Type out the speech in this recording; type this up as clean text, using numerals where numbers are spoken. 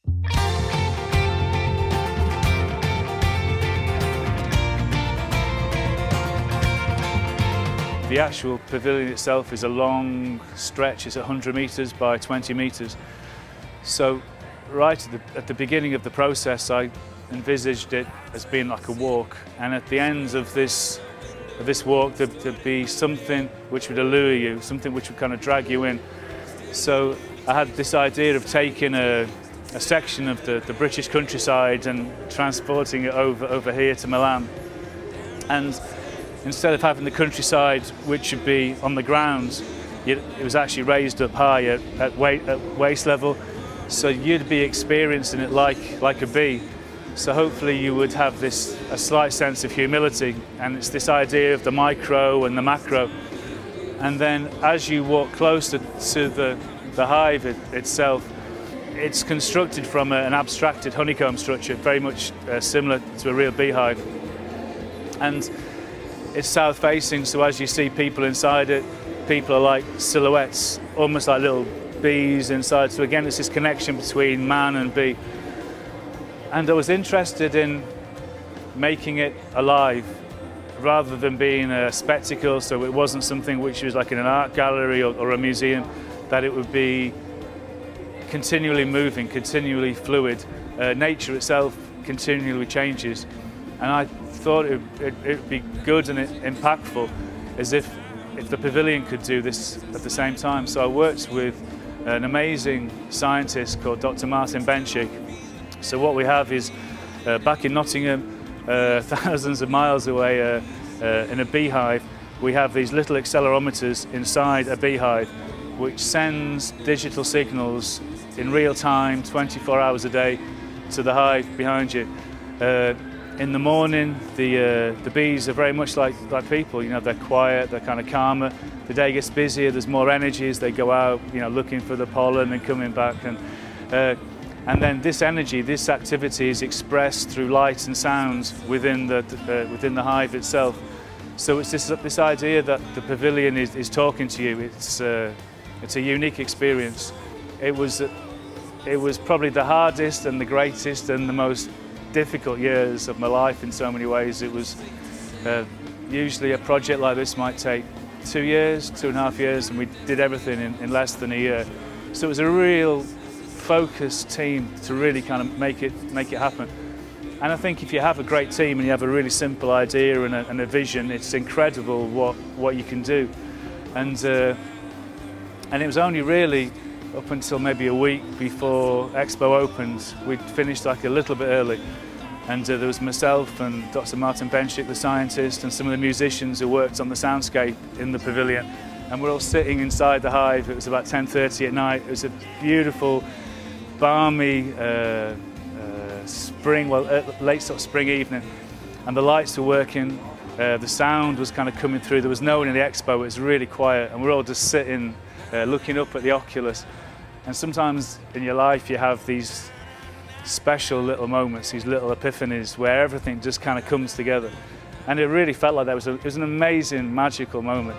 The actual pavilion itself is a long stretch. It's 100 metres by 20 metres. So right at the beginning of the process, I envisaged it as being like a walk, and at the end of this walk there'd be something which would allure you, something which would kind of drag you in. So I had this idea of taking a section of the British countryside and transporting it over here to Milan. And instead of having the countryside which would be on the ground, it was actually raised up high at waist level, so you'd be experiencing it like a bee. So hopefully you would have a slight sense of humility, and it's this idea of the micro and the macro. And then as you walk closer to the hive itself, it's constructed from an abstracted honeycomb structure, very much similar to a real beehive. And it's south facing, so as you see people inside it, people are like silhouettes, almost like little bees inside. So again, it's this connection between man and bee. And I was interested in making it alive rather than being a spectacle, so it wasn't something which was like in an art gallery or a museum, that it would be continually moving, continually fluid. Nature itself continually changes, and I thought it'd be good and impactful as if the pavilion could do this at the same time. So I worked with an amazing scientist called Dr. Martin Benchik. So what we have is back in Nottingham, thousands of miles away in a beehive, we have these little accelerometers inside a beehive which sends digital signals in real time, 24 hours a day, to the hive behind you. In the morning, the bees are very much like people. You know, they're quiet, they're kind of calmer. The day gets busier, there's more energy as they go out, you know, looking for the pollen and coming back. And then this energy, this activity is expressed through light and sounds within the hive itself. So it's this idea that the pavilion is talking to you. It's a unique experience. It was probably the hardest and the greatest and the most difficult years of my life in so many ways. It was usually a project like this might take 2 years, 2.5 years, and we did everything in less than a year. So it was a real focused team to really kind of make it happen. And I think if you have a great team and you have a really simple idea and a vision, it's incredible what you can do. And it was only really up until maybe a week before Expo opened. We'd finished like a little bit early, and there was myself and Dr. Martin Benchik, the scientist, and some of the musicians who worked on the soundscape in the pavilion, and we're all sitting inside the hive. It was about 10:30 at night. It was a beautiful, balmy late sort of spring evening, and the lights were working. The sound was kind of coming through. There was no one in the expo. It was really quiet, and we're all just sitting, looking up at the oculus. And sometimes in your life you have these special little moments, these little epiphanies where everything just kind of comes together. And it really felt like that. It was an amazing, magical moment.